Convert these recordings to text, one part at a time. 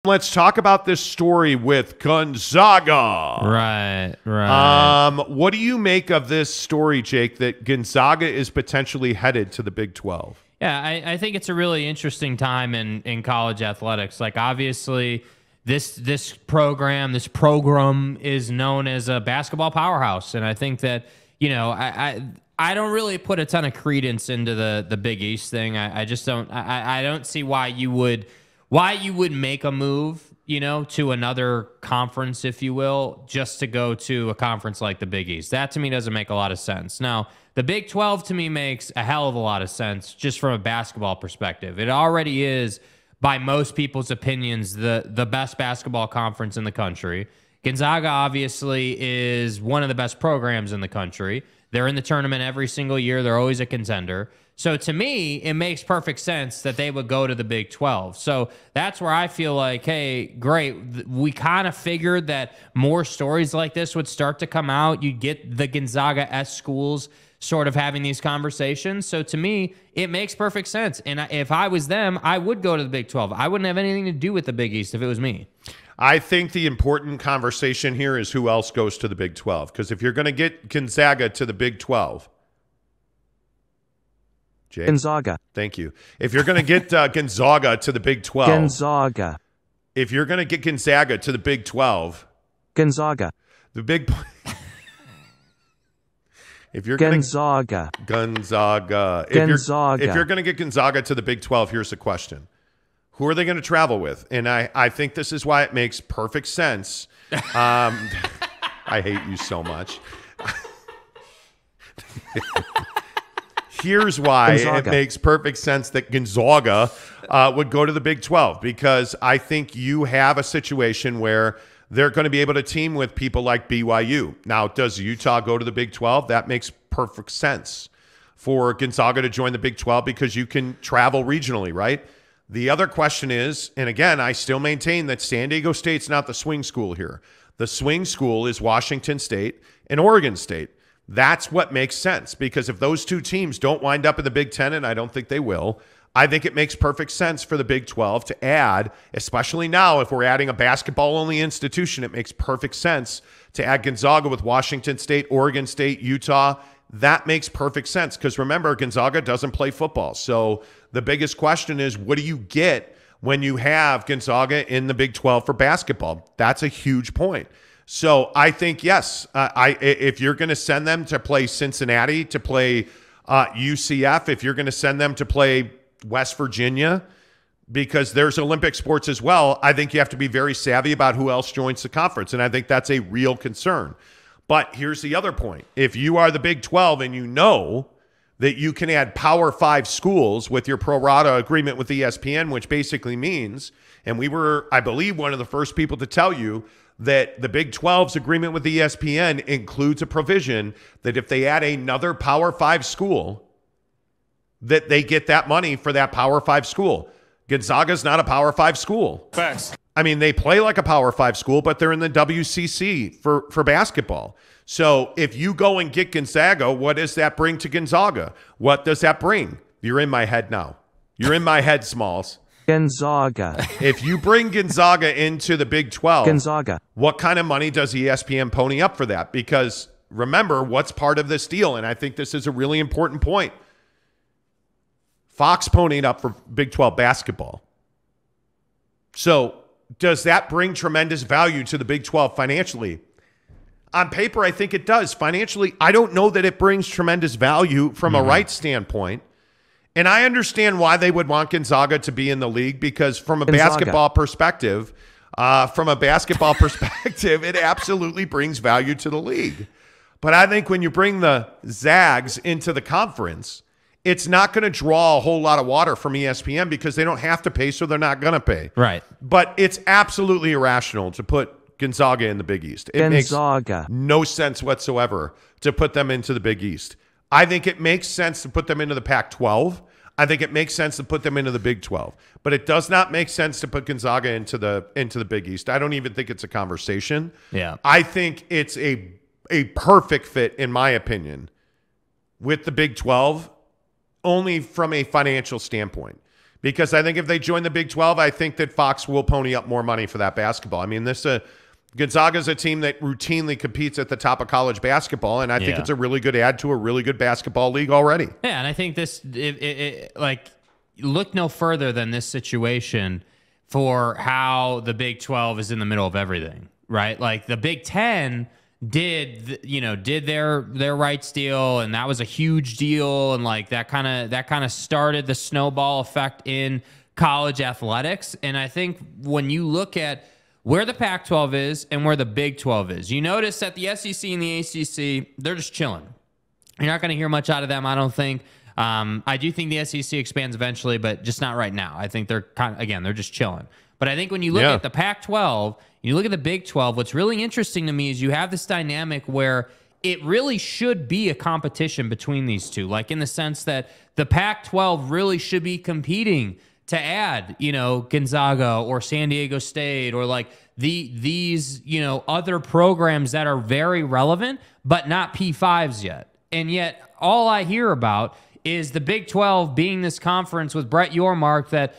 Let's talk about this story with Gonzaga. Right. What do you make of this story, Jake, that Gonzaga is potentially headed to the Big 12? Yeah, I think it's a really interesting time in college athletics. Like, obviously, this program is known as a basketball powerhouse, and I think that, I don't really put a ton of credence into the Big East thing. I just don't. I don't see why you would make a move, to another conference, if you will, just to go to a conference like the Big East. That to me doesn't make a lot of sense. Now, the Big 12 to me makes a hell of a lot of sense just from a basketball perspective. It already is, by most people's opinions, the best basketball conference in the country. Gonzaga obviously is one of the best programs in the country. They're in the tournament every single year. They're always a contender. So to me, it makes perfect sense that they would go to the Big 12. So that's where I feel like, hey, great. We kind of figured that more stories like this would start to come out. You'd get the Gonzaga-esque schools sort of having these conversations. So to me, it makes perfect sense. And if I was them, I would go to the Big 12. I wouldn't have anything to do with the Big East if it was me. I think the important conversation here is who else goes to the Big 12. Because if you're going to get Gonzaga to the Big 12, Jake? Gonzaga. Thank you. If you're going to get Gonzaga to the Big 12. Gonzaga. If you're going to get Gonzaga to the Big 12. Gonzaga. The big... If you're Gonzaga. Gonzaga. Gonzaga. If you're going to get Gonzaga to the Big 12, here's the question. Who are they going to travel with? And I think this is why it makes perfect sense. I hate you so much. Here's why Gonzaga. It makes perfect sense that Gonzaga would go to the Big 12, because I think you have a situation where they're going to be able to team with people like BYU. Now, does Utah go to the Big 12? That makes perfect sense for Gonzaga to join the Big 12 because you can travel regionally, right? The other question is, and again, I still maintain that San Diego State's not the swing school here. The swing school is Washington State and Oregon State. That's what makes sense, because if those two teams don't wind up in the Big 10, and I don't think they will, I think it makes perfect sense for the Big 12 to add, especially now if we're adding a basketball-only institution, it makes perfect sense to add Gonzaga with Washington State, Oregon State, Utah. That makes perfect sense because, remember, Gonzaga doesn't play football. So the biggest question is, what do you get when you have Gonzaga in the Big 12 for basketball? That's a huge point. So I think, yes, if you're going to send them to play Cincinnati, to play UCF, if you're going to send them to play West Virginia, because there's Olympic sports as well, I think you have to be very savvy about who else joins the conference, and I think that's a real concern. But here's the other point. If you are the Big 12 and you know that you can add Power 5 schools with your pro rata agreement with ESPN, which basically means, and we were, I believe, one of the first people to tell you that the Big 12's agreement with ESPN includes a provision that if they add another Power 5 school, that they get that money for that Power 5 school. Gonzaga's not a Power 5 school. Facts. I mean, they play like a Power 5 school, but they're in the WCC for basketball. So if you go and get Gonzaga, what does that bring to Gonzaga? What does that bring? You're in my head now. You're in my head, Smalls. Gonzaga. If you bring Gonzaga into the Big 12, Gonzaga. what kind of money does ESPN pony up for that? Because remember, what's part of this deal, and I think this is a really important point. Fox ponied up for Big 12 basketball. So does that bring tremendous value to the Big 12 financially? On paper, I think it does. Financially, I don't know that it brings tremendous value from a rights standpoint. And I understand why they would want Gonzaga to be in the league, because from a basketball perspective, it absolutely brings value to the league. But I think when you bring the Zags into the conference, it's not going to draw a whole lot of water from ESPN because they don't have to pay, so they're not going to pay. Right. But it's absolutely irrational to put Gonzaga in the Big East. It makes no sense whatsoever to put them into the Big East. I think it makes sense to put them into the Pac-12. I think it makes sense to put them into the Big 12. But it does not make sense to put Gonzaga into the Big East. I don't even think it's a conversation. Yeah. I think it's a perfect fit, in my opinion, with the Big 12, only from a financial standpoint. because I think if they join the Big 12, I think that Fox will pony up more money for that basketball. I mean, Gonzaga's a team that routinely competes at the top of college basketball, and I think it's a really good add to a really good basketball league already. Yeah, and I think look no further than this situation for how the Big 12 is in the middle of everything, right? Like the Big 10 did their rights deal, and that was a huge deal, and like that kind of started the snowball effect in college athletics. And I think when you look at where the Pac-12 is and where the Big 12 is, you notice that the SEC and the ACC, they're just chilling. You're not going to hear much out of them, I don't think. I do think the SEC expands eventually, but just not right now. I think they're they're just chilling. But I think when you look at the Pac-12, you look at the Big 12, what's really interesting to me is you have this dynamic where it really should be a competition between these two, like in the sense that the Pac-12 really should be competing to add, Gonzaga or San Diego State or like these other programs that are very relevant, but not P5s yet. And yet all I hear about is the Big 12 being this conference with Brett Yormark that,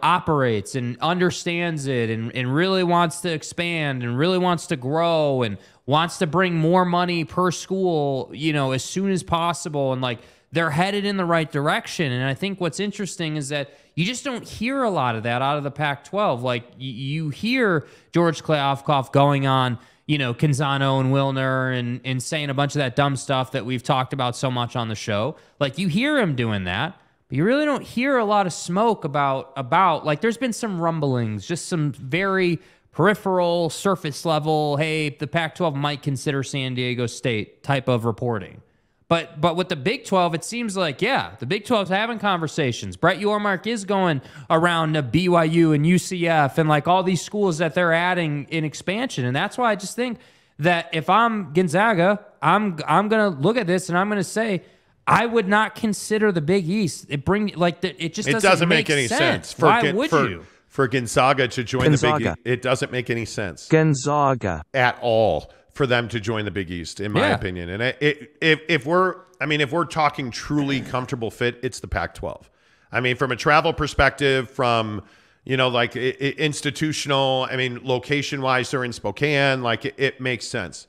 operates and understands it and really wants to expand and really wants to grow and wants to bring more money per school, as soon as possible. And like they're headed in the right direction. And I think what's interesting is that you just don't hear a lot of that out of the Pac-12. Like you hear George Kliavkoff going on, Canzano and Wilner and saying a bunch of that dumb stuff that we've talked about so much on the show. Like you hear him doing that, but you really don't hear a lot of smoke about like there's been some rumblings, just some very peripheral, surface level, hey, the Pac-12 might consider San Diego State type of reporting. But with the Big 12, it seems like, the Big 12's having conversations. Brett Yormark is going around to BYU and UCF and like all these schools that they're adding in expansion. And that's why I just think that if I'm Gonzaga, I'm going to look at this and I'm going to say, I would not consider the Big East. It doesn't make any sense. Why would you? For Gonzaga to join the Big East, it doesn't make any sense. Gonzaga. At all. For them to join the Big East, in my opinion. And if we're talking truly comfortable fit, it's the Pac-12. I mean, from a travel perspective, from, institutional, location-wise, they're in Spokane, it makes sense.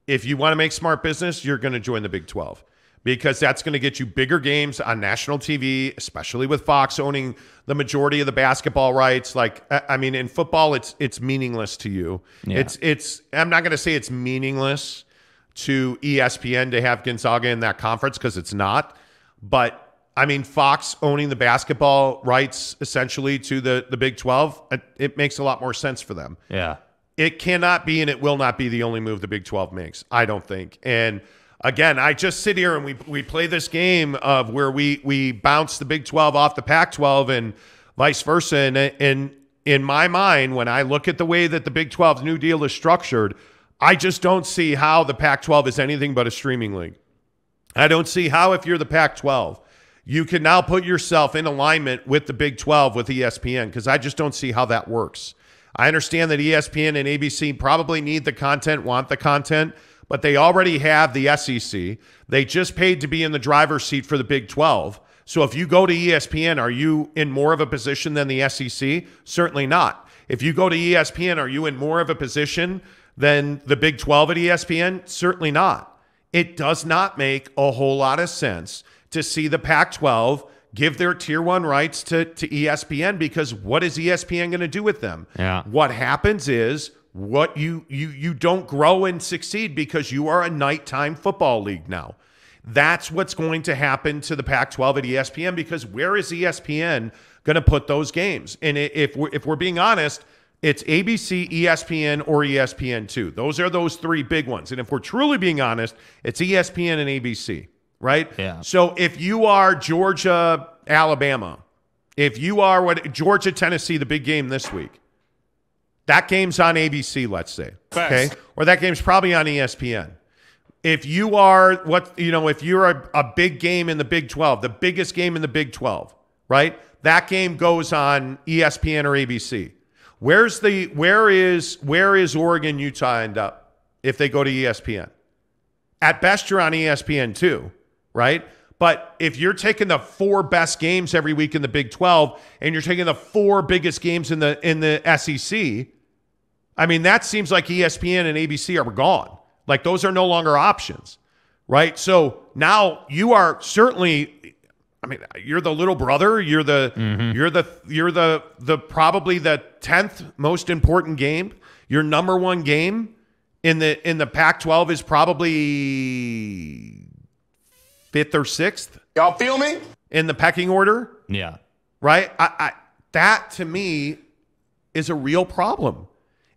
If you want to make smart business, you're going to join the Big 12 because that's going to get you bigger games on national TV, especially with Fox owning the majority of the basketball rights. In football, it's meaningless to you. Yeah. I'm not going to say it's meaningless to ESPN to have Gonzaga in that conference because it's not. But, Fox owning the basketball rights essentially to the Big 12, it makes a lot more sense for them. Yeah. It cannot be and it will not be the only move the Big 12 makes, I don't think. And again, I just sit here and we play this game of where we bounce the Big 12 off the Pac-12 and vice versa. And in my mind, when I look at the way that the Big 12's new deal is structured, I just don't see how the Pac-12 is anything but a streaming league. I don't see how, if you're the Pac-12, you can now put yourself in alignment with the Big 12 with ESPN, because I just don't see how that works. I understand that ESPN and ABC probably need the content, want the content, but they already have the SEC. They just paid to be in the driver's seat for the Big 12. So if you go to ESPN, are you in more of a position than the SEC? Certainly not. If you go to ESPN, are you in more of a position than the Big 12 at ESPN? Certainly not. It does not make a whole lot of sense to see the Pac-12 give their Tier 1 rights to ESPN, because what is ESPN going to do with them? Yeah. What happens is what you don't grow and succeed because you are a nighttime football league now. That's what's going to happen to the Pac-12 at ESPN, because where is ESPN going to put those games? And if we're being honest, it's ABC, ESPN, or ESPN2. Those are those three big ones. And if we're truly being honest, it's ESPN and ABC, right? Yeah. So if you are Georgia, Alabama, if you are Georgia, Tennessee, the big game this week, that game's on ABC, let's say, okay? Or that game's probably on ESPN. If you are if you're a big game in the Big 12, the biggest game in the Big 12, right? That game goes on ESPN or ABC. Where is Oregon, Utah end up if they go to ESPN? At best, you're on ESPN too, right? But if you're taking the 4 best games every week in the Big 12 and you're taking the 4 biggest games in the SEC, I mean, that seems like ESPN and ABC are gone. Like those are no longer options, right? So now you are certainly, I mean, you're the little brother. You're the probably the 10th most important game. Your number one game in the Pac-12 is probably 5th or 6th. Y'all feel me? In the pecking order. Yeah. Right? That to me is a real problem.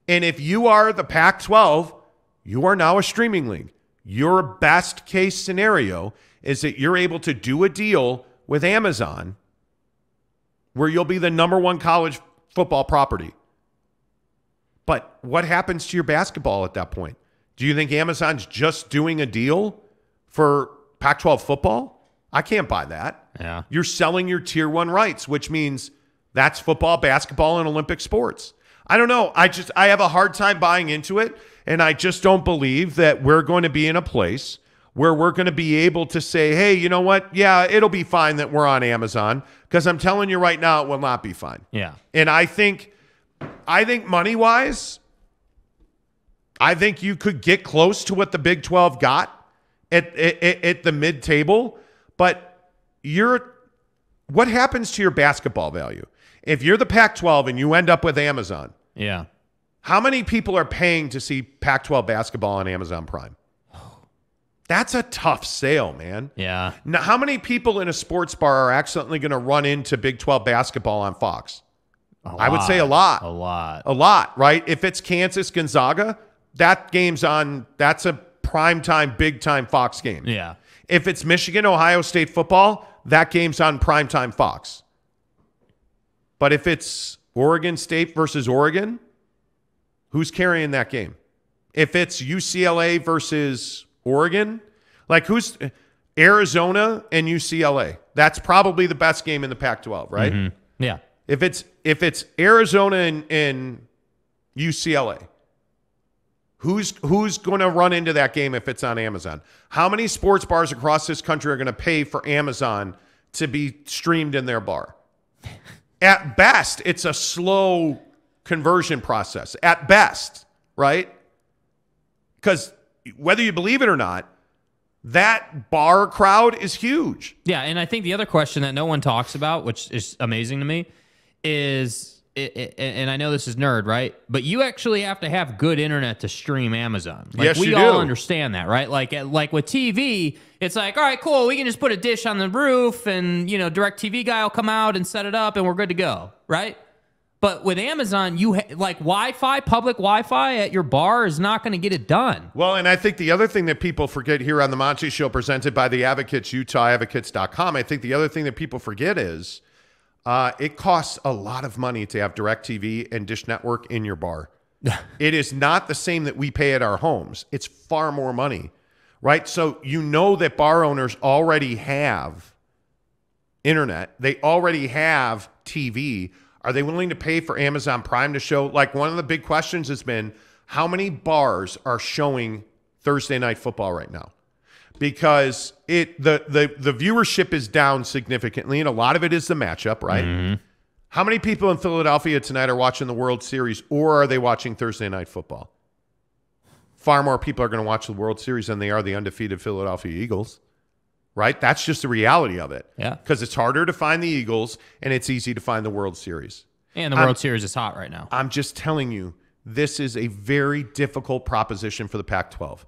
And if you are the Pac-12, you are now a streaming league. Your best case scenario is that you're able to do a deal with Amazon where you'll be the number one college football property. But what happens to your basketball at that point? Do you think Amazon's just doing a deal for Pac-12 football? I can't buy that. Yeah. You're selling your tier 1 rights, which means that's football, basketball, and Olympic sports. I don't know. I have a hard time buying into it, and I just don't believe that we're going to be in a place where we're going to be able to say, hey, you know what? Yeah, it'll be fine that we're on Amazon, because I'm telling you right now, it will not be fine. Yeah. And I think money-wise, I think you could get close to what the Big 12 got at the mid-table, but what happens to your basketball value? If you're the Pac-12 and you end up with Amazon, yeah, how many people are paying to see Pac-12 basketball on Amazon Prime? That's a tough sale, man. Yeah. Now, how many people in a sports bar are accidentally going to run into Big 12 basketball on Fox? I would say a lot. A lot. A lot, right? If it's Kansas Gonzaga, that's a primetime, big-time Fox game. Yeah. If it's Michigan, Ohio State football, that game's on primetime Fox. But if it's Oregon State versus Oregon, who's carrying that game? If it's UCLA versus Oregon, like who's Arizona and UCLA? That's probably the best game in the Pac-12, right? Mm-hmm. Yeah. If it's Arizona and UCLA, who's going to run into that game if it's on Amazon? How many sports bars across this country are going to pay for Amazon to be streamed in their bar? At best, it's a slow conversion process. At best, right? Because whether you believe it or not, that bar crowd is huge. Yeah, and I think the other question that no one talks about, which is amazing to me, is, and I know this is nerd, right? But you actually have to have good internet to stream Amazon. Like, yes, you do. We all understand that, right? Like with TV, it's like, all right, cool, we can just put a dish on the roof and, DirecTV guy will come out and set it up and we're good to go, right? But with Amazon, like Wi-Fi, public Wi-Fi at your bar is not going to get it done. Well, and I think the other thing that people forget here on the Monty Show presented by the Advocates, UtahAdvocates.com, I think the other thing that people forget is it costs a lot of money to have DirecTV and Dish Network in your bar. It is not the same that we pay at our homes. It's far more money, right? So that bar owners already have internet. They already have TV. Are they willing to pay for Amazon Prime to show? Like, one of the big questions has been, how many bars are showing Thursday Night Football right now? Because the viewership is down significantly, and a lot of it is the matchup, right? Mm-hmm. How many people in Philadelphia tonight are watching the World Series, or are they watching Thursday Night Football? Far more people are going to watch the World Series than they are the undefeated Philadelphia Eagles, right? That's just the reality of it. Yeah. Because it's harder to find the Eagles, and it's easy to find the World Series. And the World Series is hot right now. I'm just telling you, this is a very difficult proposition for the Pac-12.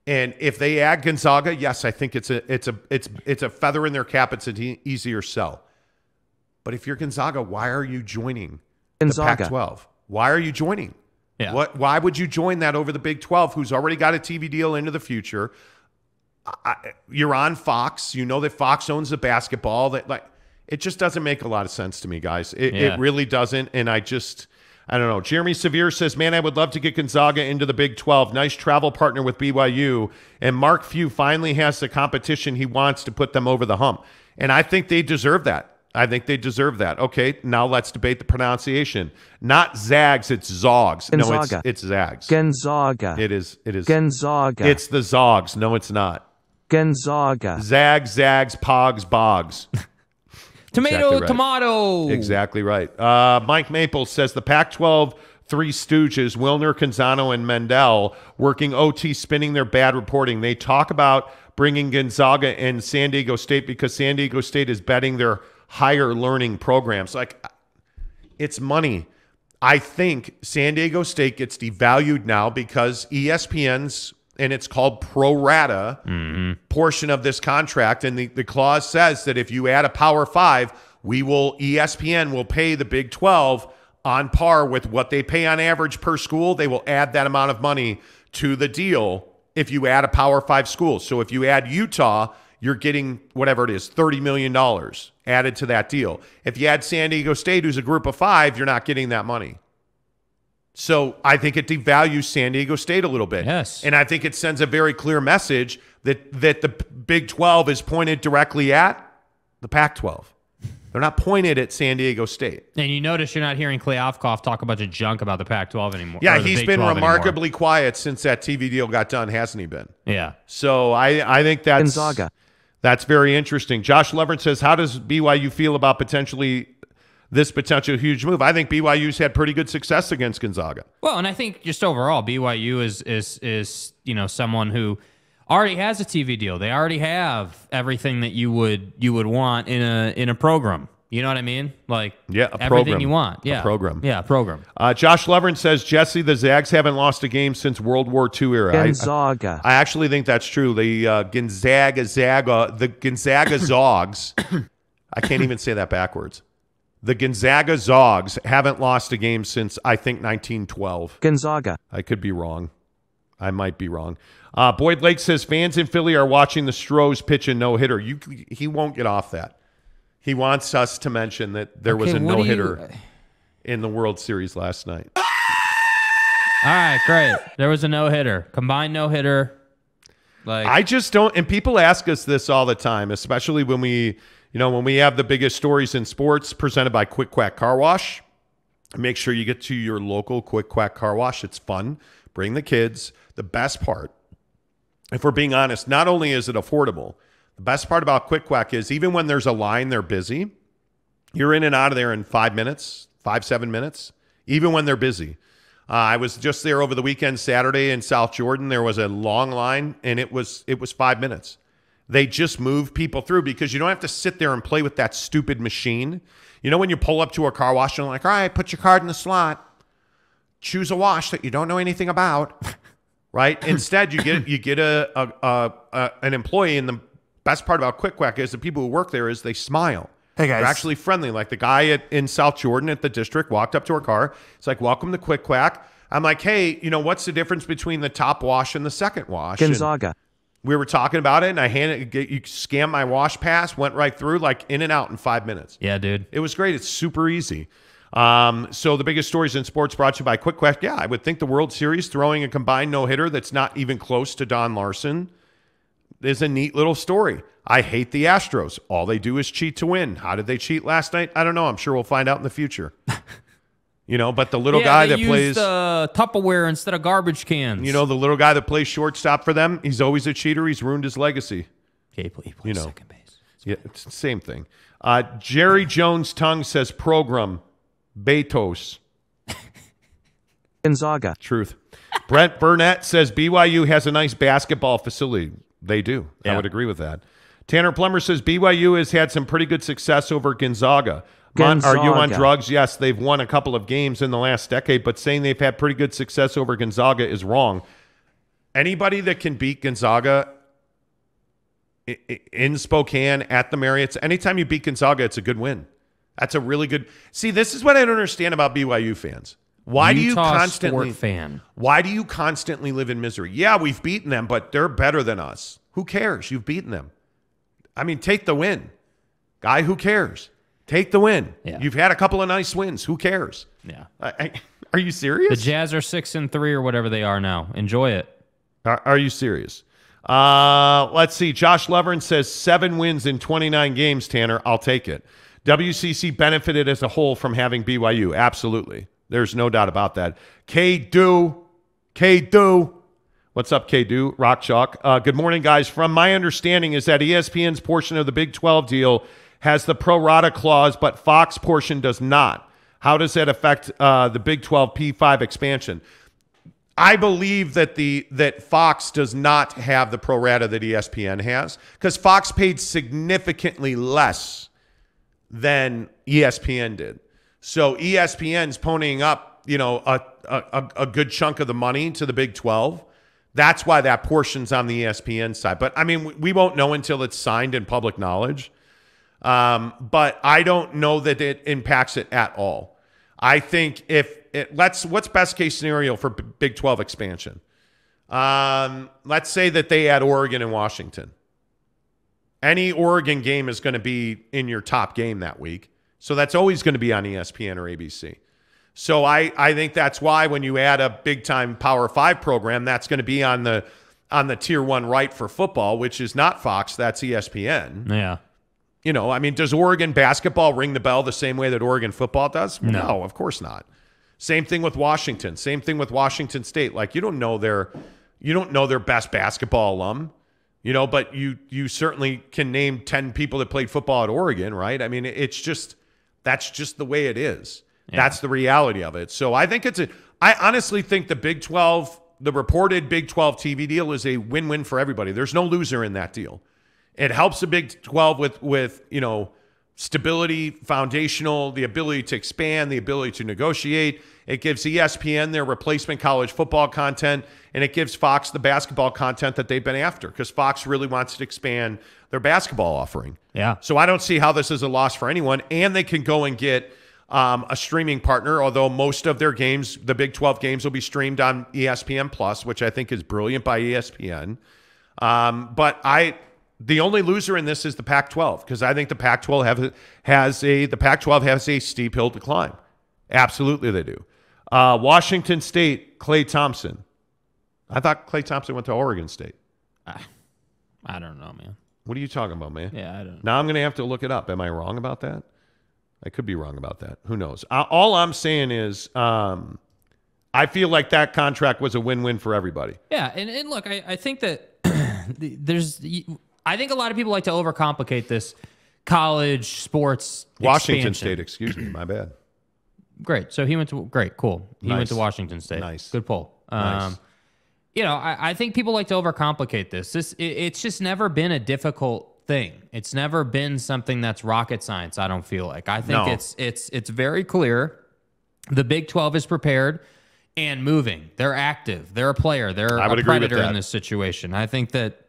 And if they add Gonzaga, yes, I think it's a feather in their cap. It's an easier sell. But if you're Gonzaga, why are you joining the Pac-12? Why are you joining? Yeah. Why would you join that over the Big 12, who's already got a TV deal into the future? You're on Fox. You know that Fox owns the basketball. It just doesn't make a lot of sense to me, guys. It really doesn't. And I don't know. Jeremy Severe says, man, I would love to get Gonzaga into the Big 12. Nice travel partner with BYU. And Mark Few finally has the competition he wants to put them over the hump. And I think they deserve that. Okay, now let's debate the pronunciation. Not Zags, it's Zogs. Gonzaga. No, it's Zags. Gonzaga. It is. Gonzaga. It's the Zogs. No, it's not. Gonzaga. Zags, zags, pogs, bogs. Tomato, Exactly right. tomato. Exactly right. Mike Maples says the Pac-12 Three Stooges, Wilner, Canzano, and Mendel, working OT, spinning their bad reporting. They talk about bringing Gonzaga and San Diego State because San Diego State is betting their higher learning programs. Like, it's money. I think San Diego State gets devalued now because ESPN's, and it's called pro rata, portion of this contract. And the clause says that if you add a Power 5, ESPN will pay the Big 12 on par with what they pay on average per school. They will add that amount of money to the deal if you add a Power 5 school. So if you add Utah, you're getting whatever it is, $30 million added to that deal. If you add San Diego State, who's a group of 5, you're not getting that money. So I think it devalues San Diego State a little bit. Yes. And I think it sends a very clear message that the Big 12 is pointed directly at the Pac-12. They're not pointed at San Diego State. And you notice you're not hearing Clay Ofkoff talk a bunch of junk about the Pac-12 anymore. Yeah, or the he's Big been 12 remarkably quiet since that TV deal got done, hasn't he been? Yeah. So I think Gonzaga. that's very interesting. Josh Levert says, how does BYU feel about this potential huge move? I think BYU's had pretty good success against Gonzaga. Well, and I think just overall, BYU is someone who already has a TV deal. They already have everything that you would want in a program. You know what I mean? Like, yeah, a everything program. you want. Yeah, a program. Yeah, a program. Josh Levern says, Jesse, the Zags haven't lost a game since World War II era. Gonzaga. I actually think that's true. The Gonzaga Zogs, I can't even say that backwards. The Gonzaga Zogs haven't lost a game since, I think, 1912. Gonzaga. I could be wrong. I might be wrong. Boyd Lake says, fans in Philly are watching the Stros pitch a no-hitter. He won't get off that. He wants us to mention that there was a no-hitter in the World Series last night. All right, great. There was a no-hitter. Combined no-hitter. Like, I just don't, and people ask us this all the time, especially when we have the biggest stories in sports presented by Quick Quack Car Wash. Make sure you get to your local Quick Quack Car Wash. It's fun. Bring the kids. The best part, if we're being honest, not only is it affordable, the best part about Quick Quack is even when there's a line, they're busy. You're in and out of there in 7 minutes, even when they're busy. I was just there over the weekend, Saturday in South Jordan. There was a long line, and it was 5 minutes. They just move people through because you don't have to sit there and play with that stupid machine. You know when you pull up to a car wash and like, all right, put your card in the slot. Choose a wash that you don't know anything about, right? Instead, you get an employee, and the best part about Quick Quack is the people who work there is they smile. Hey, guys. They're actually friendly. Like the guy in South Jordan at the district walked up to our car. It's like, welcome to Quick Quack. I'm like, hey, what's the difference between the top wash and the second wash? Gonzaga. And we were talking about it, and I you scanned my wash pass, went right through, like in and out in 5 minutes. yeah, dude. It was great. It's super easy. So the biggest stories in sports brought to you by Quick Quack. Yeah, I would think the World Series throwing a combined no-hitter that's not even close to Don Larson is a neat little story. I hate the Astros. All they do is cheat to win. How did they cheat last night? I don't know. I'm sure we'll find out in the future. But the little guy that plays Tupperware instead of garbage cans. the little guy that plays shortstop for them, he's always a cheater. He's ruined his legacy. Okay, he plays second base. Yeah, it's the same thing. Jerry Jones Tongue says program Betos. Gonzaga. Truth. Brent Burnett says BYU has a nice basketball facility. They do. Yeah. I would agree with that. Tanner Plummer says BYU has had some pretty good success over Gonzaga. Are you on drugs? Yes, they've won a couple of games in the last decade, but saying they've had pretty good success over Gonzaga is wrong. Anybody that can beat Gonzaga in Spokane at the Marriott, anytime you beat Gonzaga, it's a good win. That's a really good. See, this is what I don't understand about BYU fans. Why do you constantly live in misery? Yeah, we've beaten them, but they're better than us. Who cares? You've beaten them. I mean, take the win. Guy, who cares? Take the win. Yeah. You've had a couple of nice wins. Who cares? Yeah. Are you serious? The Jazz are 6-3 or whatever they are now. Enjoy it. Are you serious? Let's see. Josh Levern says 7 wins in 29 games, Tanner. I'll take it. WCC benefited as a whole from having BYU. Absolutely. There's no doubt about that. K-Do. What's up, K-Do? Rock Chalk. Good morning, guys. From my understanding is that ESPN's portion of the Big 12 deal has the pro rata clause, but Fox portion does not. How does that affect the Big 12 P5 expansion? I believe that Fox does not have the pro rata that ESPN has because Fox paid significantly less than ESPN did. So ESPN's ponying up, a good chunk of the money to the Big 12. That's why that portion's on the ESPN side. But I mean, we won't know until it's signed in public knowledge. But I don't know that it impacts it at all. I think what's best case scenario for Big 12 expansion? Let's say that they add Oregon and Washington. Any Oregon game is going to be in your top game that week. So that's always going to be on ESPN or ABC. So I think that's why when you add a big-time Power 5 program, that's going to be on the Tier 1 right for football, which is not Fox, that's ESPN. Yeah. Does Oregon basketball ring the bell the same way that Oregon football does? No, of course not. Same thing with Washington. Same thing with Washington State. Like you don't know their best basketball alum, but you certainly can name 10 people that played football at Oregon, right? I mean, that's just the way it is. Yeah. That's the reality of it. So I think I honestly think the Big 12, the reported Big 12 TV deal is a win-win for everybody. There's no loser in that deal. It helps the Big 12 with stability, foundational, the ability to expand, the ability to negotiate. It gives ESPN their replacement college football content, and it gives Fox the basketball content that they've been after because Fox really wants to expand their basketball offering. Yeah. So I don't see how this is a loss for anyone, and they can go and get a streaming partner, although most of their games, the Big 12 games, will be streamed on ESPN Plus, which I think is brilliant by ESPN. The only loser in this is the Pac-12 because I think the Pac-12 has a steep hill to climb. Absolutely, they do. Washington State, Klay Thompson. I thought Klay Thompson went to Oregon State. I don't know, man. What are you talking about, man? Yeah, I don't know. Now I'm going to have to look it up. Am I wrong about that? I could be wrong about that. Who knows? All I'm saying is I feel like that contract was a win-win for everybody. Yeah, and look, I think that I think a lot of people like to overcomplicate this college sports Washington expansion. State, excuse me, my bad. Great. So he went to cool. He Nice. went to Washington State. Nice. Good pull. Nice. I think people like to overcomplicate this. It's just never been a difficult thing. It's never been something that's rocket science, I don't feel like. I think it's very clear. The Big 12 is prepared and moving. They're active. They're a player. They're a predator in this situation. I think that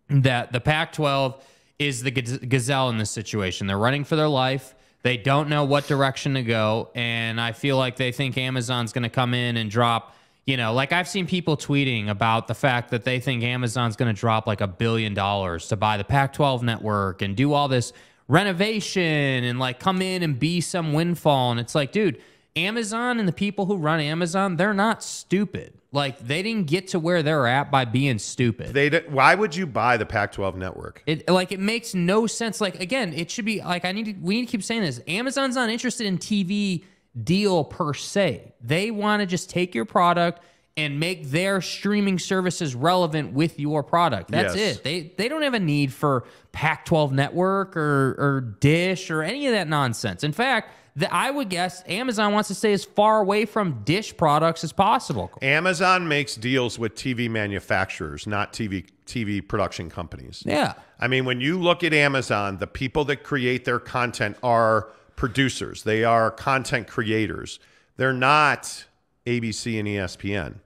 the Pac-12 is the gazelle in this situation. They're running for their life. They don't know what direction to go, and I feel like they think Amazon's going to come in and drop, like I've seen people tweeting about the fact that they think Amazon's going to drop like $1 billion to buy the Pac-12 network and do all this renovation and like come in and be some windfall. And it's like, dude, Amazon and the people who run Amazon, they're not stupid. Like, they didn't get to where they're at by being stupid. Why would you buy the Pac-12 network? It makes no sense. Like, again, it should be like we need to keep saying this. Amazon's not interested in TV deal per se. They want to just take your product and make their streaming services relevant with your product. That's it. They don't have a need for Pac-12 network or Dish or any of that nonsense. In fact, I would guess Amazon wants to stay as far away from Dish products as possible. Amazon makes deals with TV manufacturers, not TV production companies. Yeah. I mean, when you look at Amazon, the people that create their content are producers. They are content creators. They're not ABC and ESPN.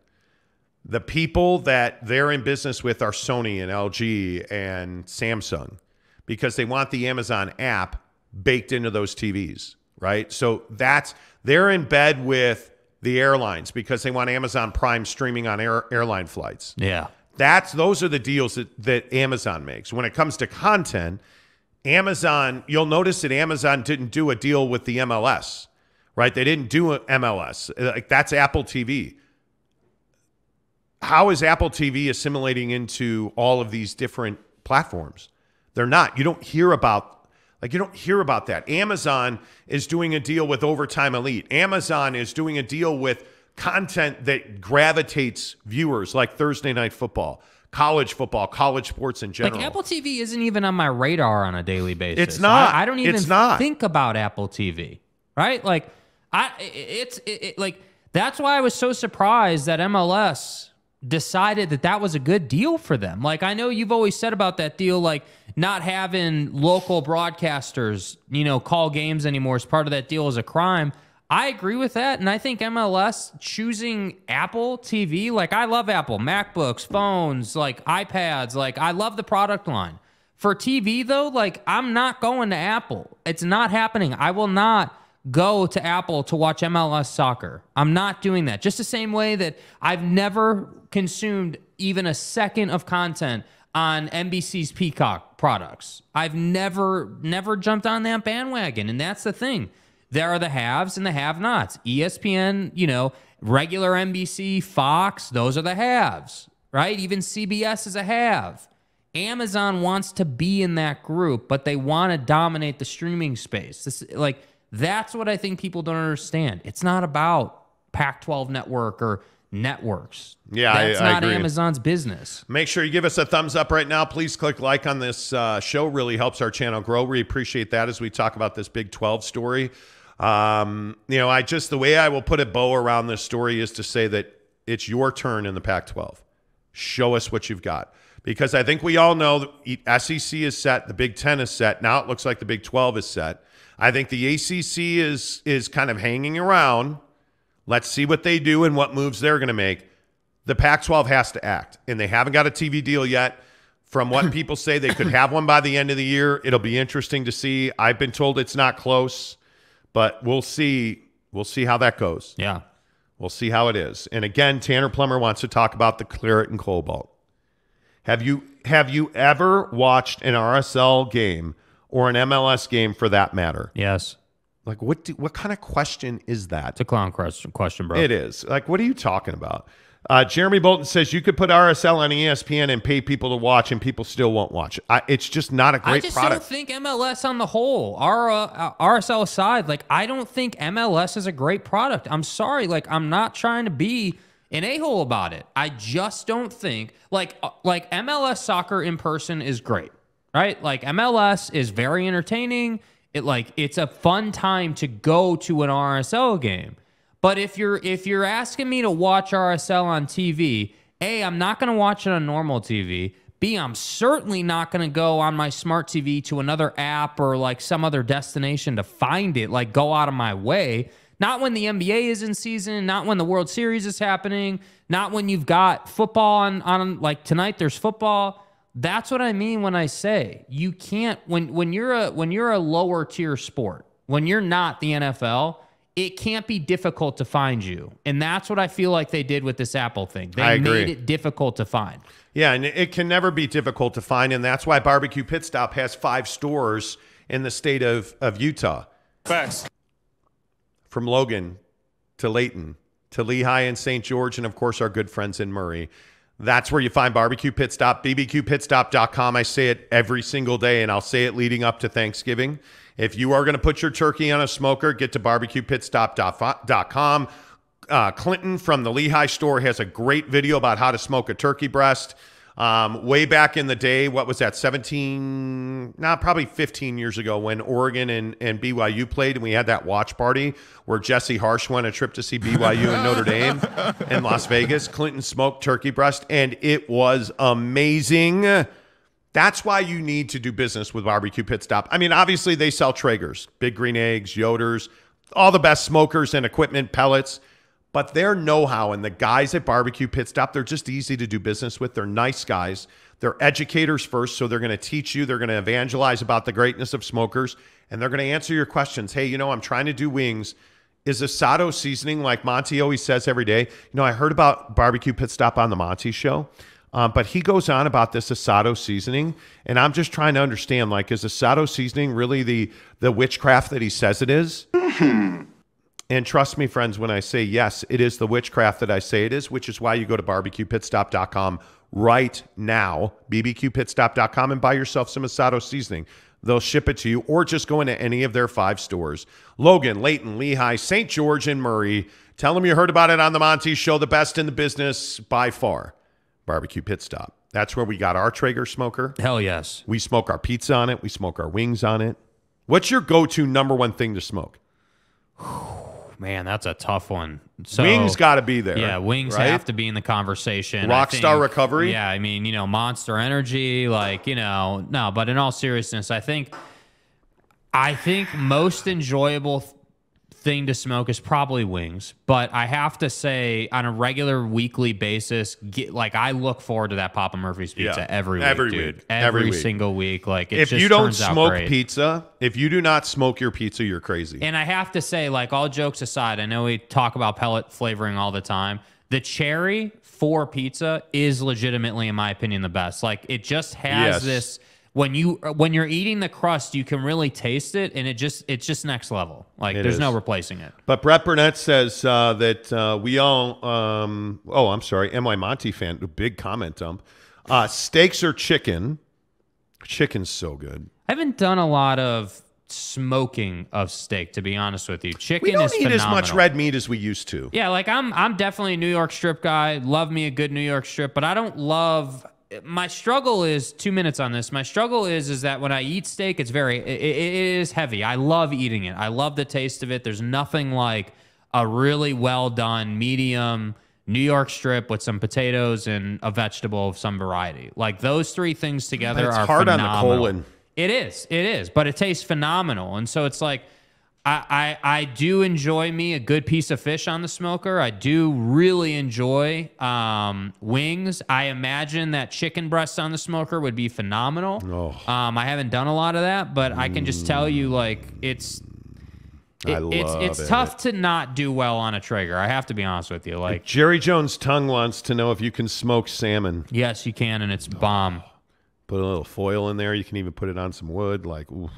The people that they're in business with are Sony and LG and Samsung because they want the Amazon app baked into those TVs, right? So they're in bed with the airlines because they want Amazon Prime streaming on airline flights. Yeah. Those are the deals that Amazon makes. When it comes to content, Amazon, you'll notice that Amazon didn't do a deal with the MLS, right? They didn't do a MLS. Like, that's Apple TV. How is Apple TV assimilating into all of these different platforms? They're not. You don't hear about that. Amazon is doing a deal with Overtime Elite. Amazon is doing a deal with content that gravitates viewers, like Thursday Night Football, college sports in general. Like Apple TV isn't even on my radar on a daily basis. It's not. I don't even It's not. think about Apple TV, right? Like like that's why I was so surprised that MLS decided that was a good deal for them. Like, I know you've always said about that deal, like not having local broadcasters, call games anymore as part of that deal is a crime. I agree with that, and I think MLS choosing Apple TV, like I love Apple, MacBooks, phones, like iPads, like I love the product line. For TV though, like I'm not going to Apple. It's not happening. I will not go to Apple to watch MLS soccer. I'm not doing that. Just the same way that I've never consumed even a second of content on NBC's Peacock products. I've never jumped on that bandwagon, and that's the thing. There are the haves and the have-nots. ESPN, regular NBC, Fox, those are the haves, right? Even CBS is a have. Amazon wants to be in that group, but they want to dominate the streaming space. That's what I think people don't understand. It's not about Pac-12 network or networks. Yeah, that's I not agree. Amazon's business. Make sure you give us a thumbs up right now. Please click like on this show. Really helps our channel grow. We appreciate that as we talk about this Big 12 story. The way I will put a bow around this story is to say that it's your turn in the Pac-12. Show us what you've got. Because I think we all know the SEC is set, the Big 10 is set. Now it looks like the Big 12 is set. I think the ACC is kind of hanging around. Let's see what they do and what moves they're going to make. The Pac-12 has to act, and they haven't got a TV deal yet. From what people say, they could have one by the end of the year. It'll be interesting to see. I've been told it's not close, but we'll see. We'll see how that goes. Yeah. We'll see how it is. And again, Tanner Plummer wants to talk about the Claret and Cobalt. Have you ever watched an RSL game or an MLS game for that matter? Yes. Like, what kind of question is that? It's a clown question, bro. It is. Like, what are you talking about? Jeremy Bolton says you could put RSL on ESPN and pay people to watch, and people still won't watch. It's just not a great product. I just don't think MLS on the whole, RSL aside, like I don't think MLS is a great product. I'm sorry. Like I'm not trying to be an a-hole about it. I just don't think like MLS soccer in person is great, right? Like MLS is very entertaining. It's a fun time to go to an RSL game. But if you're asking me to watch RSL on TV, A, I'm not going to watch it on normal TV. B, I'm certainly not going to go on my smart TV to another app or like some other destination to find it, like go out of my way. Not when the NBA is in season, not when the World Series is happening, not when you've got football on like tonight there's football. That's what I mean when I say you can't when you're a lower tier sport, when you're not the NFL, it can't be difficult to find you. And that's what I feel like they did with this Apple thing. They made it difficult to find. Yeah, and it can never be difficult to find, and that's why Barbecue Pit Stop has 5 stores in the state of Utah. Facts. From Logan to Layton to Lehigh and St. George, and of course our good friends in Murray. That's where you find Barbecue Pit Stop, bbqpitstop.com. I say it every single day, and I'll say it leading up to Thanksgiving. If you are going to put your turkey on a smoker, get to barbecupitstop.com. Clinton from the Lehigh store has a great video about how to smoke a turkey breast. Way back in the day, what was that, probably 15 years ago when Oregon and BYU played, and we had that watch party where Jesse Harsh went a trip to see BYU and Notre Dame in Las Vegas. Clinton smoked turkey breast, and it was amazing. That's why you need to do business with Barbecue Pit Stop. I mean, obviously they sell Traegers, Big Green Eggs, Yoders, all the best smokers and equipment, pellets. But their know-how and the guys at Barbecue Pit Stop, they're just easy to do business with. They're nice guys. They're educators first, so they're going to teach you. They're going to evangelize about the greatness of smokers, and they're going to answer your questions. Hey, I'm trying to do wings. Is asado seasoning, like Monty always says every day? I heard about Barbecue Pit Stop on the Monty Show. But he goes on about this asado seasoning, and I'm just trying to understand, like, is asado seasoning really the witchcraft that he says it is? And trust me, friends, when I say yes, it is the witchcraft that I say it is, which is why you go to barbecupitstop.com right now, bbqpitstop.com, and buy yourself some asado seasoning. They'll ship it to you, or just go into any of their 5 stores. Logan, Layton, Lehigh, St. George, and Murray. Tell them you heard about it on the Monty Show, the best in the business by far. Barbecue Pit Stop. That's where we got our Traeger smoker. Hell yes. We smoke our pizza on it. We smoke our wings on it. What's your go-to number one thing to smoke? Man, that's a tough one. So, wings got to be there. Yeah, wings right? have to be in the conversation. Rockstar Recovery? Yeah, I mean, Monster Energy, no, but in all seriousness, I think most enjoyable thing to smoke is probably wings, but I have to say on a regular weekly basis, I look forward to that Papa Murphy's pizza every week, dude. Every single week. If you don't smoke pizza, if you do not smoke your pizza, you're crazy. And I have to say, all jokes aside, I know we talk about pellet flavoring all the time. The cherry for pizza is legitimately, in my opinion, the best. It just has this. When you're eating the crust, you can really taste it, and it's just next level. There's no replacing it. But Brett Burnett says that we all. I'm sorry, NY Monty fan. Big comment dump. Steaks or chicken? Chicken's so good. I haven't done a lot of smoking of steak, to be honest with you. Chicken is phenomenal. We don't eat as much red meat as we used to. Yeah, I'm definitely a New York strip guy. Love me a good New York strip, but I don't love. My struggle is 2 minutes on this. My struggle is that when I eat steak, it is heavy. I love eating it. I love the taste of it. There's nothing like a really well done medium New York strip with some potatoes and a vegetable of some variety. Those three things together are hard phenomenal. on the colon. It is, but it tastes phenomenal. And so it's I do enjoy me a good piece of fish on the smoker. I do really enjoy wings. I imagine that chicken breasts on the smoker would be phenomenal. Oh. I haven't done a lot of that, but I can just tell you, it's tough to not do well on a Traeger. I have to be honest with you. Jerry Jones' tongue wants to know if you can smoke salmon. Yes, you can, and it's bomb. Put a little foil in there. You can even put it on some wood. Ooh.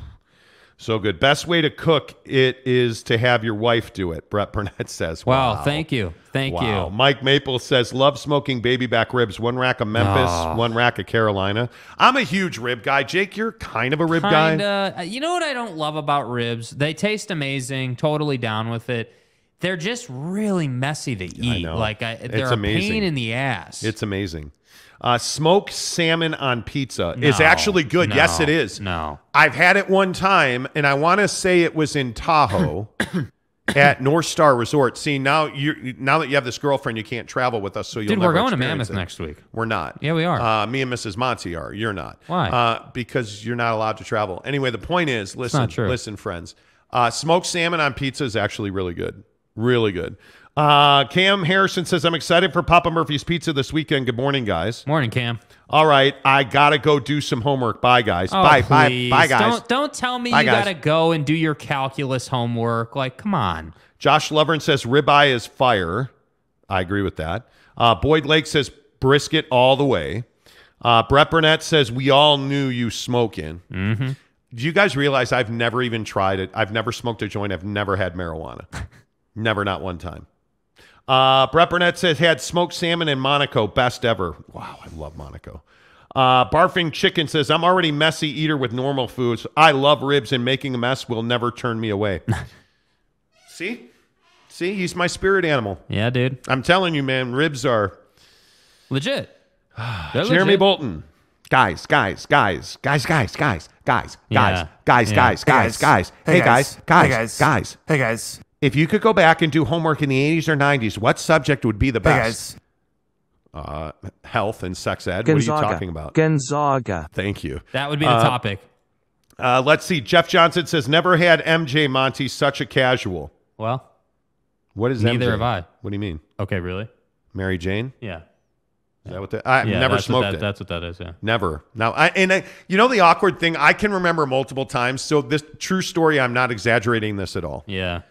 So good. Best way to cook it is to have your wife do it, Brett Burnett says. Wow, thank you. Thank you. Mike Maple says, love smoking baby back ribs. 1 rack of Memphis, 1 rack of Carolina. I'm a huge rib guy. Jake, you're kind of a rib guy. You know what I don't love about ribs? They taste amazing. Totally down with it. They're just really messy to eat. I know. They're a pain in the ass. It's amazing. Smoked salmon on pizza is actually good. Yes, it is. No. I've had it one time, and I want to say it was in Tahoe at North Star Resort. See, now that you have this girlfriend, you can't travel with us, so you'll never we're going to experience Mammoth next week. We're not. Yeah, we are. Me and Mrs. Monty are. You're not. Why? Because you're not allowed to travel. Anyway, the point is, listen, friends. Smoked salmon on pizza is actually really good. Really good. Cam Harrison says, I'm excited for Papa Murphy's Pizza this weekend. Good morning, guys. Morning, Cam. All right. I got to go do some homework. Bye, guys. Bye, guys. Don't tell me you got to go and do your calculus homework. Come on. Josh Lovern says, ribeye is fire. I agree with that. Boyd Lake says, brisket all the way. Brett Burnett says, we all knew you smoking. Mm-hmm. Do you guys realize I've never even tried it? I've never smoked a joint. I've never had marijuana. Never, not one time. Brett Burnett says, had smoked salmon in Monaco. Best ever. Wow, I love Monaco. Barfing Chicken says, I'm already messy eater with normal foods. I love ribs, and making a mess will never turn me away. See, he's my spirit animal. Yeah, dude. I'm telling you, man, ribs are legit. Jeremy legit. Bolton. Guys. Hey, guys. If you could go back and do homework in the 80s or 90s, what subject would be the best? Health and sex ed. Gonzaga. What are you talking about? Gonzaga. Thank you. That would be the topic. Let's see. Jeff Johnson says, never had MJ Monty, such a casual. Well, what is neither MJ? have I. What do you mean? Okay, really? Mary Jane? Yeah. Is that what that? I've never smoked it. That's what that is, yeah. Never. Now, the awkward thing, I can remember multiple times. So this true story, I'm not exaggerating this at all. Yeah.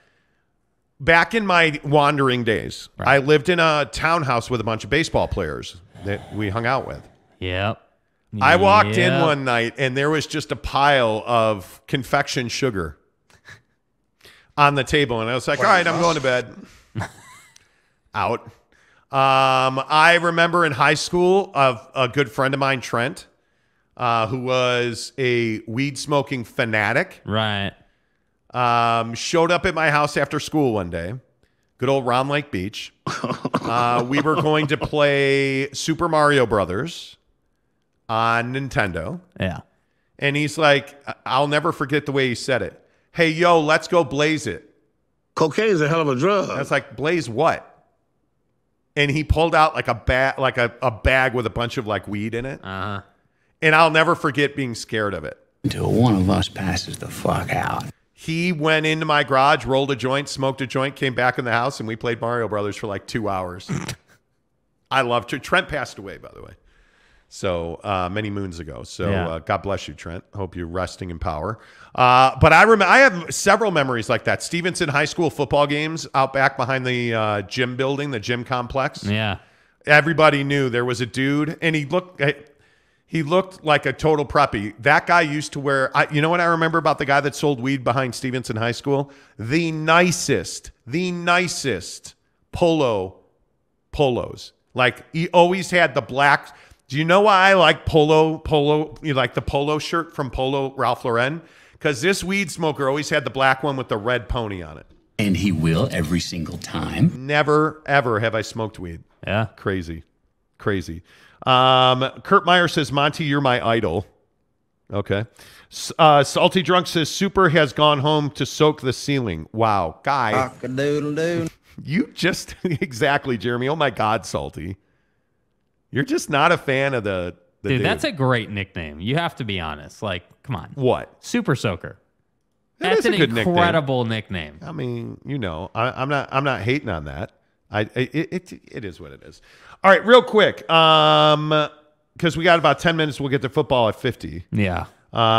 Back in my wandering days, right. I lived in a townhouse with a bunch of baseball players that we hung out with. Yep. I walked in one night, and there was just a pile of confection sugar on the table. And I was like, all right, I'm going to bed. Out. I remember in high school of a good friend of mine, Trent, who was a weed-smoking fanatic. Right. Showed up at my house after school one day, good old Round Lake Beach. We were going to play Super Mario Brothers on Nintendo. Yeah. And he's like, I'll never forget the way he said it. Hey, yo, let's go blaze it. Cocaine's a hell of a drug. I was like, blaze what? And he pulled out like a bag with a bunch of like weed in it. Uh-huh. And I'll never forget being scared of it. Until one of us passes the fuck out. He went into my garage, rolled a joint, smoked a joint, came back in the house, and we played Mario Brothers for like 2 hours. I loved it. Trent passed away, by the way. So many moons ago. So God bless you, Trent. Hope you're resting in power. But I have several memories like that. Stevenson High School football games out back behind the gym building, the gym complex. Yeah. Everybody knew there was a dude, and he looked like a total preppy. That guy used to wear, you know what I remember about the guy that sold weed behind Stevenson High School? The nicest polos. Like he always had the black. Do you know why I like polo? You like the polo shirt from Polo Ralph Lauren? Because this weed smoker always had the black one with the red pony on it. And he will every single time. Never, ever have I smoked weed. Yeah. Crazy. Kurt Meyer says, Monty, you're my idol. Okay. Salty Drunk says, Super has gone home to soak the ceiling. Wow. Guy. Cock-a-doodle-doo. You just, exactly, Jeremy. Oh my God, Salty. You're just not a fan of the Dude, that's a great nickname. You have to be honest. Like, come on. What? Super Soaker. That That's is a an good incredible nickname. I mean, you know, I'm not hating on that. It is what it is. All right, real quick, because we got about 10 minutes, we'll get to football at 50. Yeah.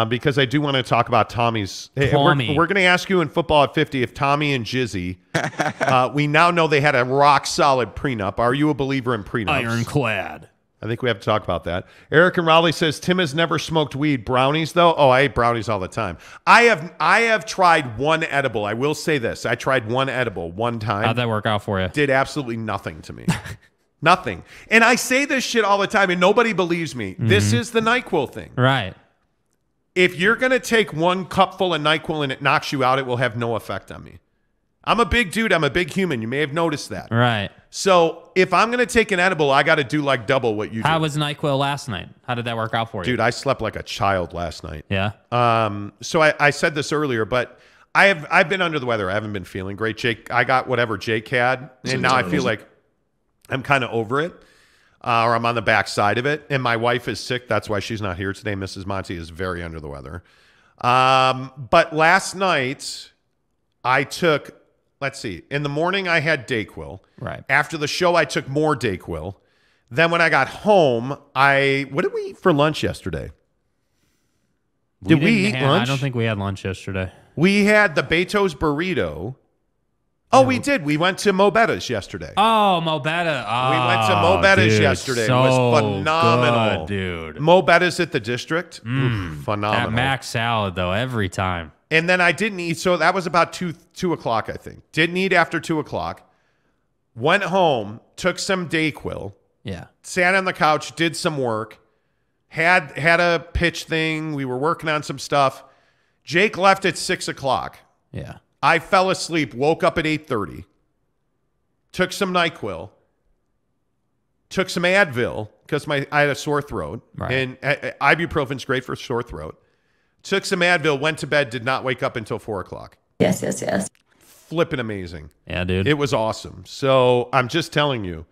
Because I do want to talk about Tommy's. We're going to ask you in football at 50 if Tommy and Jizzy, we now know they had a rock solid prenup. Are you a believer in prenups? Ironclad. I think we have to talk about that. Eric and Raleigh says Tim has never smoked weed. Brownies though? Oh, I eat brownies all the time. I have tried one edible. I will say this. I tried one edible one time. How'd that work out for you? Did absolutely nothing to me. Nothing. And I say this shit all the time and nobody believes me. Mm-hmm. This is the NyQuil thing. Right. If you're going to take one cup full of NyQuil and it knocks you out, it will have no effect on me. I'm a big dude. I'm a big human. You may have noticed that. Right. So if I'm going to take an edible, I got to do like double what you do. How was NyQuil last night? How did that work out for you? Dude, I slept like a child last night. Yeah. So I said this earlier, but I've been under the weather. I haven't been feeling great. Jake, I got whatever Jake had, and now I feel like I'm kind of over it, or I'm on the back side of it. And my wife is sick. That's why she's not here today. Mrs. Monty is very under the weather. But last night I took, let's see, in the morning I had Dayquil. Right. After the show, I took more Dayquil. Then when I got home, what did we eat for lunch yesterday? Did we eat lunch? I don't think we had lunch yesterday. We had the Beto's burrito. Oh, we did. We went to Mo Betta's yesterday. Oh, Mo Betta. Oh, we went to Mo Betta's yesterday. So it was phenomenal. Good, dude. Mo Betta's at the District. Oof, phenomenal. That mac salad, though, every time. And then I didn't eat. So that was about 2 o'clock, I think. Didn't eat after 2 o'clock. Went home, took some Dayquil. Yeah. Sat on the couch, did some work. Had a pitch thing. We were working on some stuff. Jake left at 6 o'clock. Yeah. I fell asleep, woke up at 8:30. Took some NyQuil. Took some Advil because I had a sore throat. Right. And ibuprofen's great for sore throat. Took some Advil, went to bed, did not wake up until 4 o'clock. Yes. Flipping amazing. Yeah, dude. It was awesome. So I'm just telling you.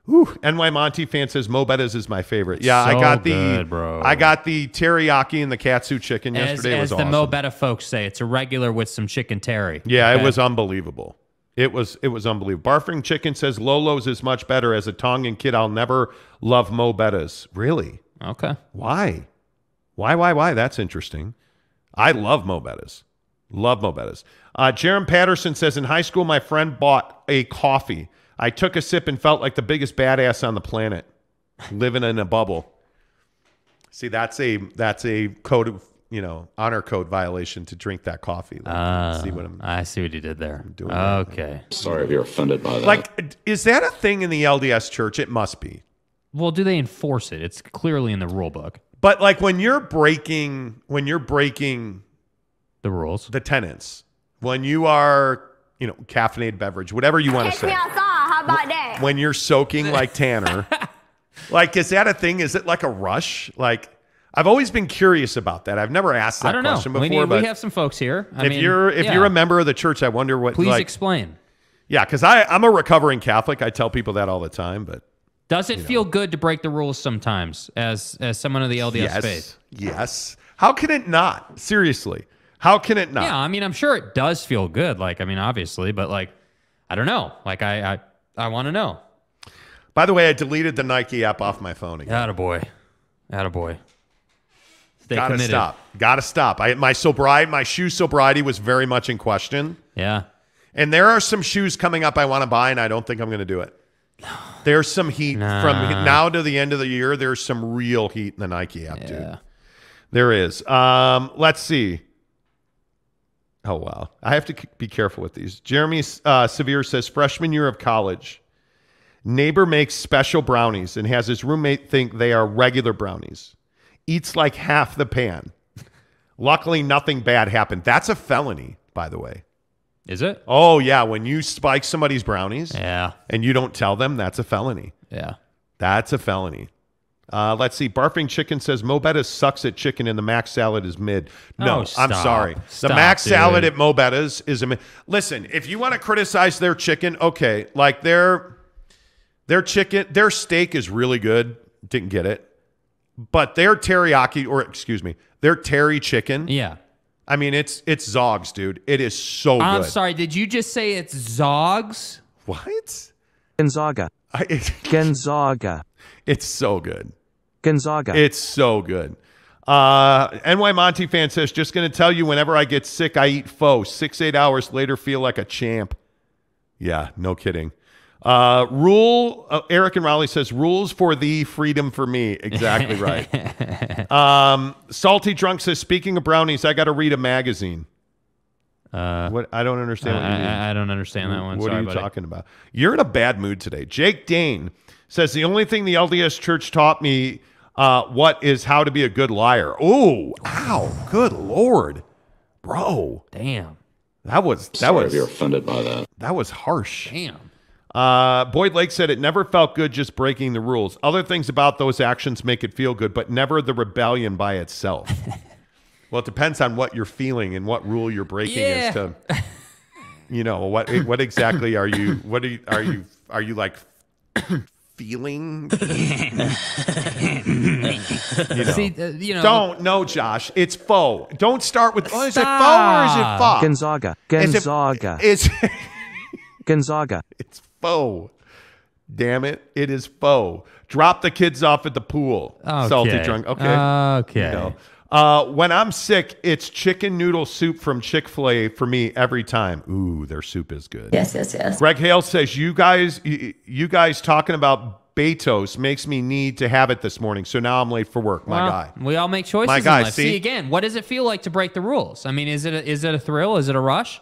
Whew, NY Monty fan says Mo Betta's is my favorite. Yeah, So I got good, bro. I got the teriyaki and the katsu chicken yesterday. It was as awesome. the Mo Betta folks say, it's a regular with some chicken terry. Yeah, Okay? it was unbelievable. It was unbelievable. Barfing Chicken says Lolo's is much better. As a Tongan kid, I'll never love Mo Betta's. Really? Okay. Why? Why? That's interesting. I love Mo Betta's. Love Mo Betta's. Jerem Patterson says, in high school, my friend bought a coffee. I took a sip and felt like the biggest badass on the planet, living in a bubble. See, that's a code of, honor code violation to drink that coffee. I see what you did there. Doing okay. Sorry if you're offended by that. Like, is that a thing in the LDS church? It must be. Well, do they enforce it? It's clearly in the rule book. But like when you're breaking The rules. the tenets, when you are caffeinated beverage, whatever you want to Catch say. me outside. How about that? When you're soaking like Tanner, like, is that a thing? Is it like a rush? Like, I've always been curious about that. I've never asked that question before. We have some folks here. If you're a member of the church, I wonder what. Please explain. Yeah, because I'm a recovering Catholic. I tell people that all the time. But does it feel good to break the rules sometimes as someone of the LDS faith? Yes. How can it not? Seriously, how can it not? Yeah, I mean, I'm sure it does feel good. Like, I mean, obviously, but like, I don't know. Like, I want to know. By the way, I deleted the Nike app off my phone again. Attaboy. Stay committed. Gotta stop. My shoe sobriety was very much in question. Yeah. And there are some shoes coming up I want to buy, and I don't think I'm going to do it. There's some heat from now to the end of the year. There's some real heat in the Nike app, dude. There is. Let's see. Oh, wow. I have to be careful with these. Jeremy Severe says, freshman year of college, neighbor makes special brownies and has his roommate think they are regular brownies. Eats like half the pan. Luckily, nothing bad happened. That's a felony, by the way. Is it? Oh, yeah. When you spike somebody's brownies and you don't tell them, that's a felony. Yeah. That's a felony. Let's see. Barfing Chicken says, Mo Bettas sucks at chicken and the Mac salad is mid. No, I'm sorry. The Mac salad at Mo Bettas is a mid. Listen, if you want to criticize their chicken, okay. Like their chicken, their steak is really good. Didn't get it. But their teriyaki, their terry chicken. Yeah. I mean, it's Zogs, dude. It is so good. I'm sorry. Did you just say it's Zogs? What? Gonzaga. Gonzaga. It's so good. Gonzaga. It's so good. NY Monty fan says, just going to tell you, whenever I get sick, I eat pho. 6-8 hours later, feel like a champ. Yeah, no kidding. Eric and Raleigh says, rules for thee, freedom for me. Exactly right. Salty Drunk says, speaking of brownies, I got to read a magazine. What? I don't understand what you mean. I don't understand that one. What are you talking about? You're in a bad mood today. Jake Dane says, the only thing the LDS Church taught me is how to be a good liar. Oh, ow, good Lord. Bro. Damn. That was If you're offended by that. That was harsh. Damn. Boyd Lake said it never felt good just breaking the rules. Other things about those actions make it feel good, but never the rebellion by itself. Well, it depends on what you're feeling and what rule you're breaking as to, what exactly are you like feeling? Don't, no, Josh, it's faux. Don't start with, is it faux or is it faux? Gonzaga. Gonzaga. Gonzaga. It's faux. Damn it. It is faux. Drop the kids off at the pool. Okay. Salty Drunk. Okay. Okay. When I'm sick, it's chicken noodle soup from Chick-fil-A for me every time. Ooh, their soup is good. Yes. Greg Hale says, you guys talking about Betos makes me need to have it this morning. So now I'm late for work. My guy. We all make choices in life. See, again, what does it feel like to break the rules? I mean, is it a thrill? Is it a rush?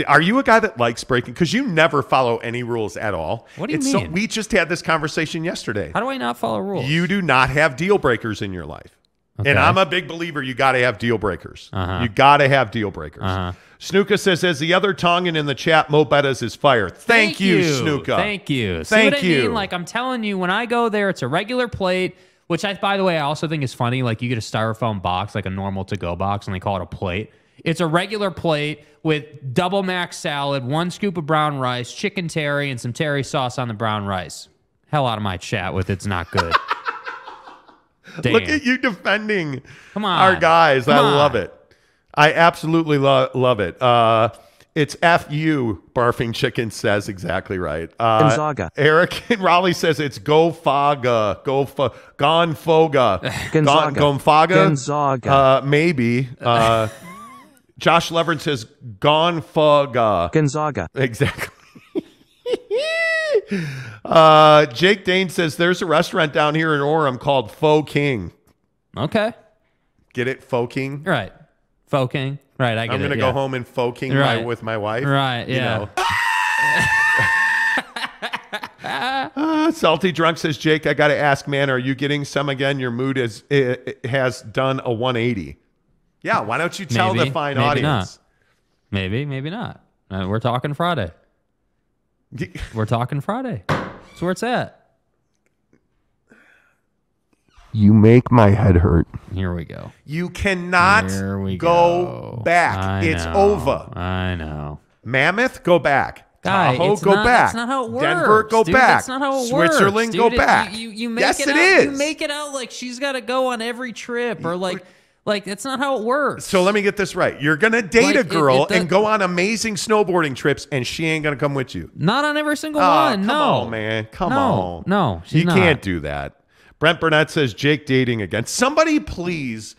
Are you a guy that likes breaking? Because you never follow any rules at all. What do you mean? We just had this conversation yesterday. How do I not follow rules? You do not have deal breakers in your life. Okay. And I'm a big believer you got to have deal breakers. You got to have deal breakers. Snuka says, as the other Tongan in the chat, Mo Bettas is fire. Thank you, Snuka. Thank you. See what I mean? Like, I'm telling you, when I go there, it's a regular plate, which by the way, I also think is funny. Like, you get a styrofoam box, like a normal to-go box, and they call it a plate. It's a regular plate with double mac salad, 1 scoop of brown rice, chicken terry, and some terry sauce on the brown rice. Hell out of my chat with it's not good. Damn. Look at you defending our guys. I love it. I absolutely love it. It's F-U, Barfing Chicken says exactly right. Gonzaga. Eric and Raleigh says it's Gonfaga. Gonfoga. Gonzaga. Gonfaga? Gonzaga. Maybe. Josh Levern says Gonfaga. Gonzaga. Exactly. Jake Dane says there's a restaurant down here in Orem called Faux King. Okay. Get it? Faux King? Right. Faux King. Right, I get it. I'm going to go home and Faux King with my wife. Right, yeah. Salty Drunk says, Jake, I got to ask, man, are you getting some again? Your mood has done a 180. Yeah, why don't you tell the fine audience? Maybe not. We're talking Friday. We're talking Friday. That's where it's at. You make my head hurt. Here we go. You cannot go back. It's over. I know. Mammoth, go back. Guy, Tahoe, go back. That's not how it works. Denver, go dude, back. That's not how it works. Switzerland, dude. go back. You make yes, it it out, is. You make it out like she's got to go on every trip, or like that's not how it works. So let me get this right. You're going to date a girl and go on amazing snowboarding trips, and she ain't going to come with you. Not on every single one. Come on, man. Come on. No, she's not. You can't do that. Brent Burnett says Jake dating again. Somebody please.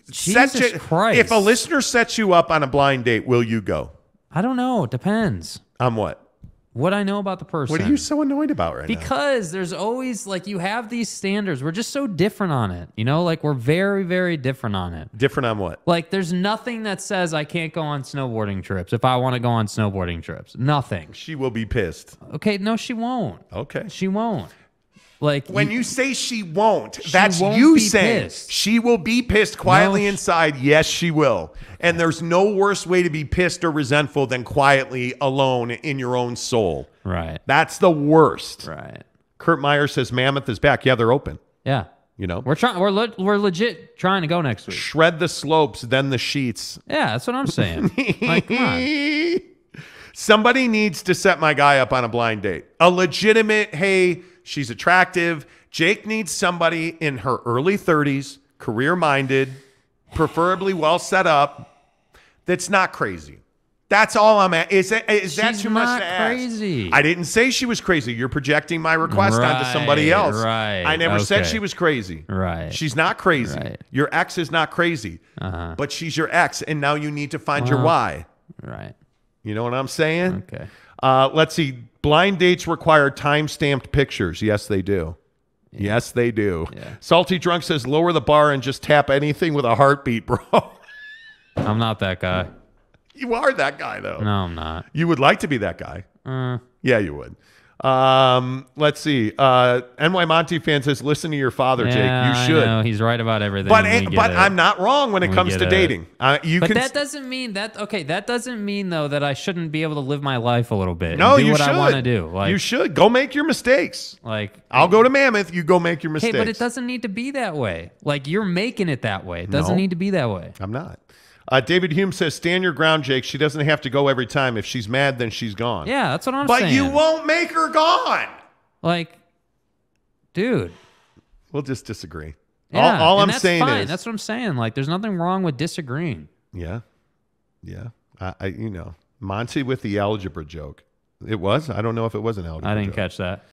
Jesus Christ. If a listener sets you up on a blind date, will you go? I don't know. It depends. On what? What I know about the person. What are you so annoyed about right now? Because there's always, like, you have these standards. We're just so different on it. You know, like, we're very, very different on it. Different on what? Like, there's nothing that says I can't go on snowboarding trips if I want to go on snowboarding trips. Nothing. She will be pissed. Okay, no, she won't. Okay. She won't. Like, when you say she won't, that's you saying pissed. She will be pissed quietly inside. Yes, she will. And there's no worse way to be pissed or resentful than quietly alone in your own soul. Right. That's the worst. Right. Kurt Meyer says Mammoth is back. Yeah, they're open. Yeah. You know, we're trying. We're legit trying to go next week. Shred the slopes, then the sheets. Yeah, that's what I'm saying. Like, come on. Somebody needs to set my guy up on a blind date. A legitimate, hey, she's attractive. Jake needs somebody in her early 30s, career-minded, preferably well set up, that's not crazy. That's all I'm at. Is that too much to ask? Crazy. I didn't say she was crazy. You're projecting my request onto somebody else. Right. I never said she was crazy. Right. She's not crazy. Right. Your ex is not crazy. But she's your ex, and now you need to find your why. Right. You know what I'm saying? Okay. Let's see. Blind dates require time-stamped pictures. Yes, they do. Yeah. Yes, they do. Yeah. Salty Drunk says, lower the bar and just tap anything with a heartbeat, bro. I'm not that guy. You are that guy, though. No, I'm not. You would like to be that guy. Yeah, you would. Let's see. NY Monty fan says, listen to your father, Jake. You should. I know. He's right about everything. But I'm not wrong when it comes to dating. But that doesn't mean that. Okay, that doesn't mean though that I shouldn't be able to live my life a little bit. No, and do you what should. I want to do. Like, you should go make your mistakes. Like, I'll go to Mammoth. You go make your mistakes. Hey, but it doesn't need to be that way. Like, you're making it that way. It doesn't need to be that way. I'm not. David Hume says, stand your ground, Jake. She doesn't have to go every time. If she's mad, then she's gone. Yeah, that's what I'm saying. But you won't make her gone. Like, dude. We'll just disagree. Yeah, all I'm that's saying fine. is... That's what I'm saying. Like, there's nothing wrong with disagreeing. Yeah. Yeah. Monty with the algebra joke. It was? I don't know if it was an algebra I didn't joke. catch that.